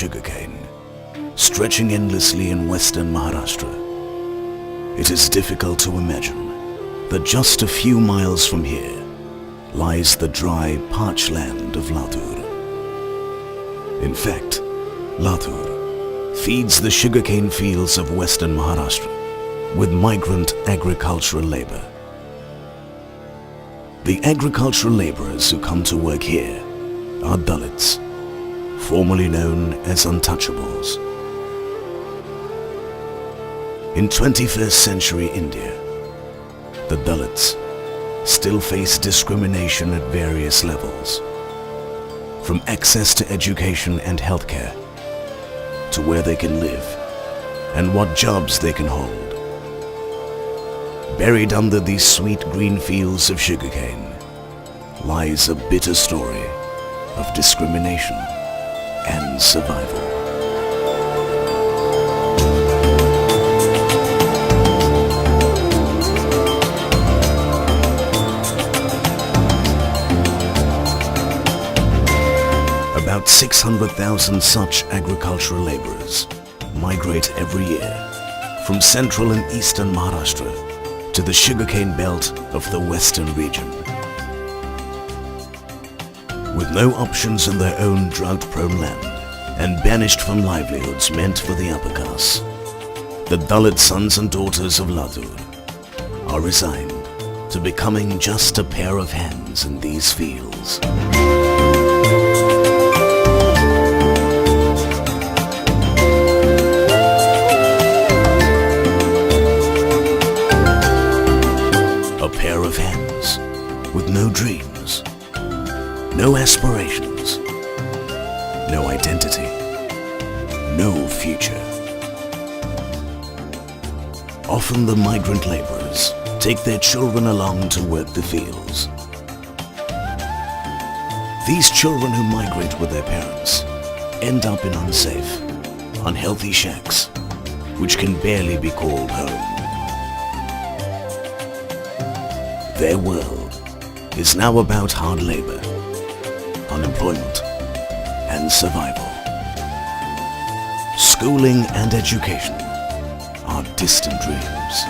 sugarcane, stretching endlessly in western Maharashtra. It is difficult to imagine that just a few miles from here lies the dry, parched land of Latur. In fact, Latur feeds the sugarcane fields of western Maharashtra with migrant agricultural labor. The agricultural laborers who come to work here are Dalits, formerly known as untouchables. In 21st century India, the Dalits still face discrimination at various levels, from access to education and healthcare, to where they can live and what jobs they can hold. Buried under these sweet green fields of sugarcane lies a bitter story of discrimination and survival. About 600,000 such agricultural laborers migrate every year from central and eastern Maharashtra to the sugarcane belt of the western region. With no options in their own drought-prone land and banished from livelihoods meant for the upper caste, the Dalit sons and daughters of Latur are resigned to becoming just a pair of hands in these fields. A pair of hands with no dreams, no aspirations, no identity, no future. Often the migrant laborers take their children along to work the fields. These children who migrate with their parents end up in unsafe, unhealthy shacks, which can barely be called home. Their world is now about hard labor, unemployment, and survival. Schooling and education are distant dreams.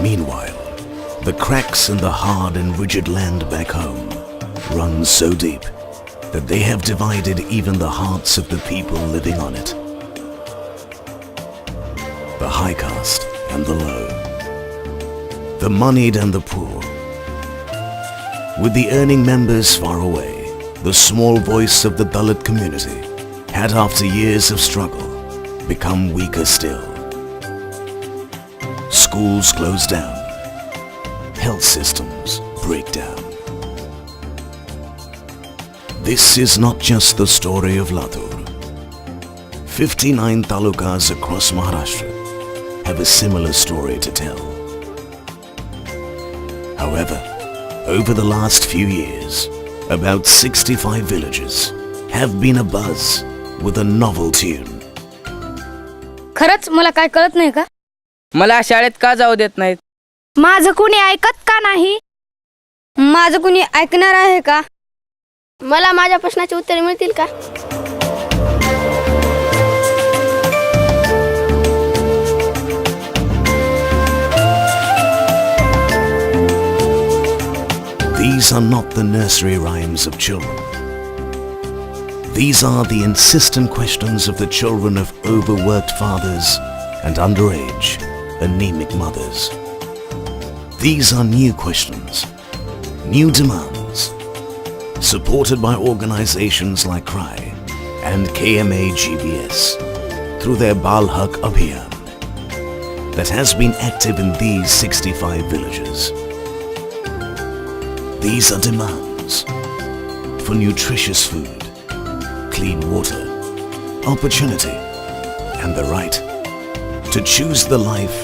Meanwhile, the cracks in the hard and rigid land back home run so deep that they have divided even the hearts of the people living on it. The high caste and the low, the moneyed and the poor. With the earning members far away, the small voice of the Dalit community had, after years of struggle, become weaker still. Schools close down, health systems break down. This is not just the story of Latur. 59 talukas across Maharashtra have a similar story to tell. However, over the last few years, about 65 villages have been abuzz with a novel tune. खरंच मला काय कळत नाही का? मला शाळेत का जाऊ देत नाहीत? माझं कुणी ऐकत का नाही? माझं कुणी ऐकणार आहे का? मला माझ्या प्रश्नाची उत्तरे मिळतील का? These are not the nursery rhymes of children. These are the insistent questions of the children of overworked fathers and underage, anemic mothers. These are new questions, new demands, supported by organizations like CRY and KMA GBS through their Bal Haq Abhiyan that has been active in these 65 villages. These are demands for nutritious food, clean water, opportunity, and the right to choose the life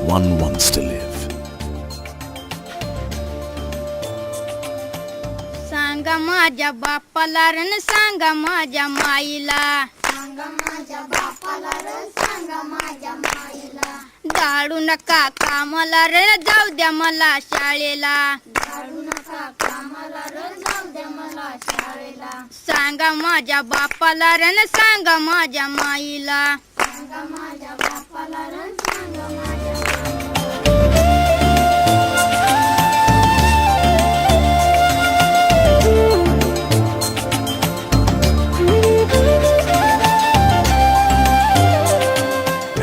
one wants to live. सांगा माझ्या बापाला run सांगा माझ्या माईला दाडू नका कामाला रे जाऊ द्या मला शाळेला सांगा माझ्या बापाला रन सांगा माझ्या माईला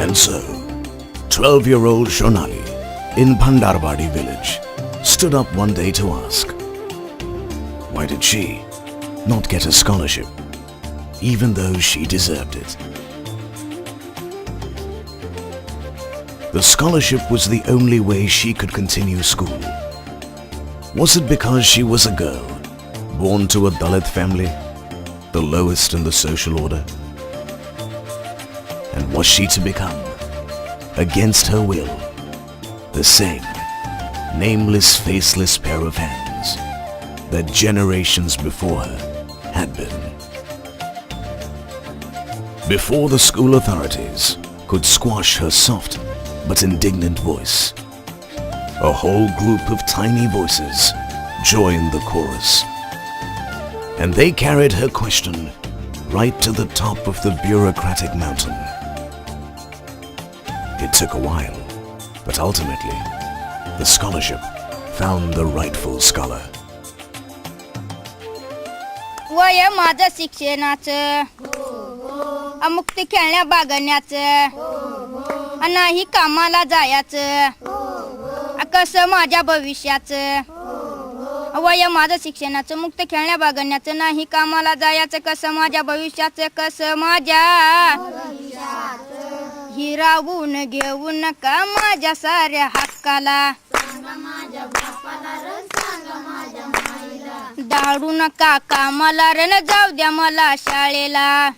And so, 12-year-old Shonali in Bhandarwadi village stood up one day to ask, why did she not get a scholarship, even though she deserved it? The scholarship was the only way she could continue school. Was it because she was a girl, born to a Dalit family, the lowest in the social order? And was she to become, against her will, the same nameless, faceless pair of hands that generations before her had been? Before the school authorities could squash her soft but indignant voice, a whole group of tiny voices joined the chorus. And they carried her question right to the top of the bureaucratic mountain. It took a while, but ultimately, the scholarship found the rightful scholar. वय माझं शिक्षणाचं अमुक्ती खेळण्या बागण्याचं नाही कामाला जायचं कसं माझ्या भविष्याचं वय माझं शिक्षणाचं मुक्त खेळण्या बागण्याचं नाही कामाला जायचं कसं माझ्या भविष्याचं कसं माझ्या हिरावून घेऊ नका माझ्या साऱ्या हक्काला दाडू नका कामाला रे न जाऊ द्या मला शाळेला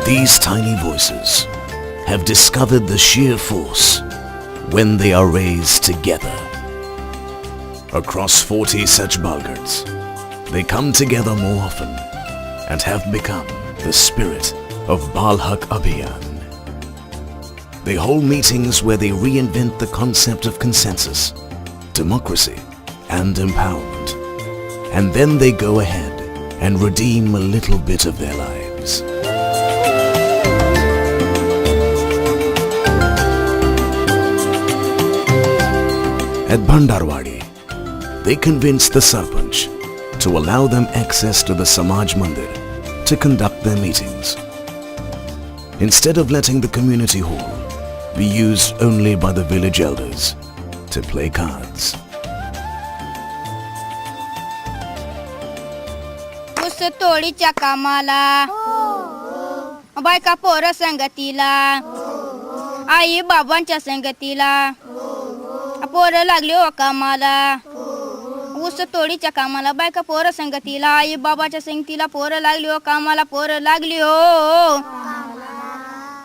These tiny voices have discovered the sheer force when they are raised together. Across 40 such Balgarts, they come together more often and have become the spirit of Balhak Abhiyan. They hold meetings where they reinvent the concept of consensus, democracy and empowerment. And then they go ahead and redeem a little bit of their lives. At Bhandarwadi, they convinced the Sarpanch to allow them access to the Samaj Mandir to conduct their meetings. Instead of letting the community hall be used only by the village elders to play cards. ऊस तोडीच्या कामाला बायका पोर संगतीला आई बाबांच्या संगतीला पोर लागली हो कामाला ऊस तोडीच्या कामाला बायका पोर संगतीला आई बाबाच्या संगतीला पोर लागली हो कामाला पोर लागली हो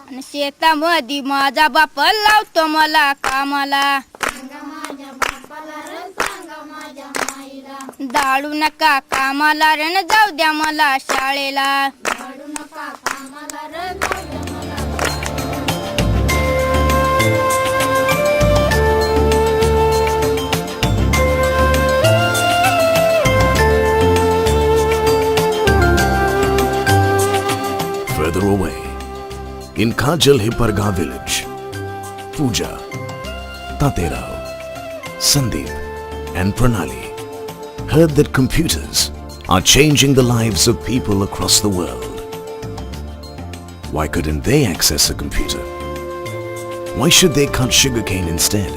आणि शेतामध्ये माझा बाप लावतो मला कामाला दाडू नका कामाला रे न जाऊ द्या मला शाळेला Further away, in Kajal Hiparga village, Pooja, Taterao, Sandeep and Pranali heard that computers are changing the lives of people across the world. Why couldn't they access a computer? Why should they cut sugarcane instead?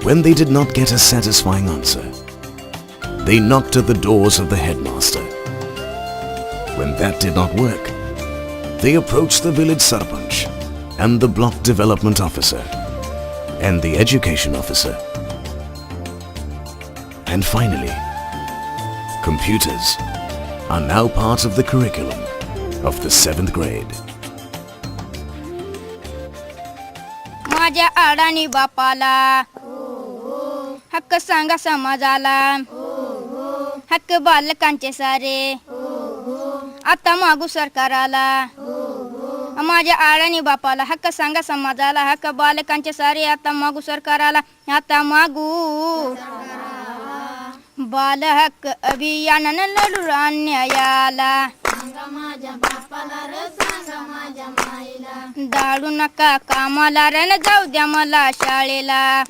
When they did not get a satisfying answer, they knocked at the doors of the headmaster. When that did not work, they approached the village sarpanch and the block development officer and the education officer. And finally, Computers are now part of the curriculum of the 7th grade. माझ्या अडाणी बापाला हक्क सांगा समाजाला हक्क बालकांचे सारे आता मागू सरकाराला माझ्या अडाणी बापाला हक्क सांगा समाजाला हक्क बालकांचे सारे आता मागू सरकाराला आता मागू बाल हक्क अभियानानं लढू अन्यायाला दाडू नका कामाला रण जाऊ द्या मला शाळेला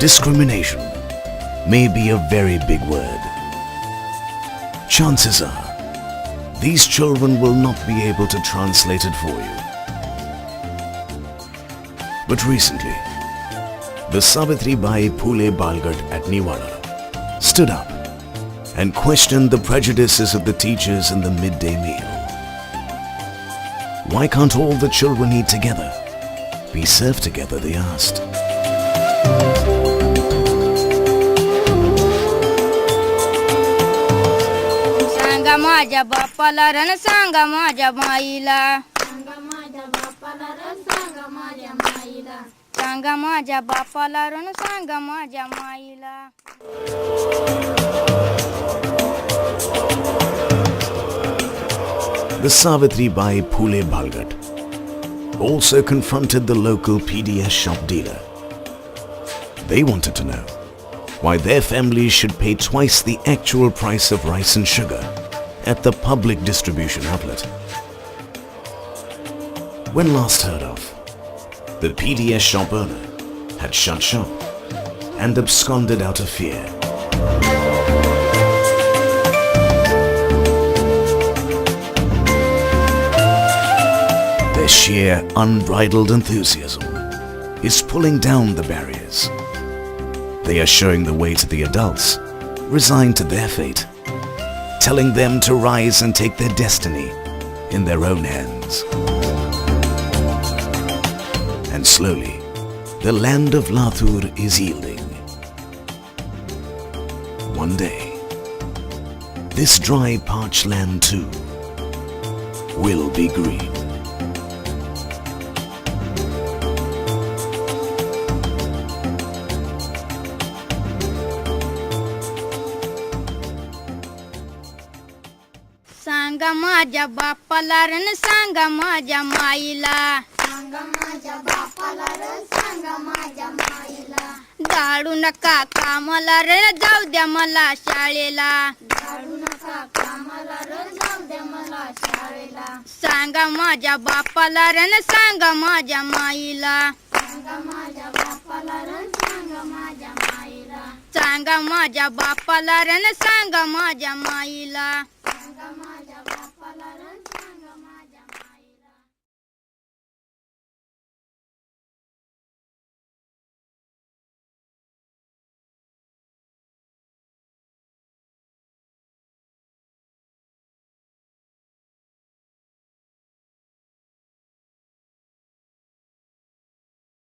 Discrimination may be a very big word. Chances are, these children will not be able to translate it for you. But recently, the Savitribai Phule Balgat at Niwara stood up and questioned the prejudices of the teachers in the midday meal. Why can't all the children eat together? Be served together, they asked. सांगा माझ्या बापाला रण सांगा माझ्या माईला सांगा माझ्या बापाला रण सांगा माझ्या माईला The Savitribai Phule Balgat also confronted the local PDS shop dealer. They wanted to know why their families should pay twice the actual price of rice and sugar at the public distribution outlet. When last heard of, the PDS shop owner had shut shop and absconded out of fear. Their sheer, unbridled enthusiasm is pulling down the barriers. They are showing the way to the adults, resigned to their fate, telling them to rise and take their destiny in their own hands. And slowly, the land of Lathur is yielding. One day, this dry, parched land too will be green. सांगा माझ्या बापाला रण सांगा माझ्या माईला दाडू नका कामाला रण जाऊ द्या मला शाळेला सांगा माझ्या बापाला रण सांगा माझ्या माईला सांगा माझ्या बापाला रण सांगा माझ्या माईला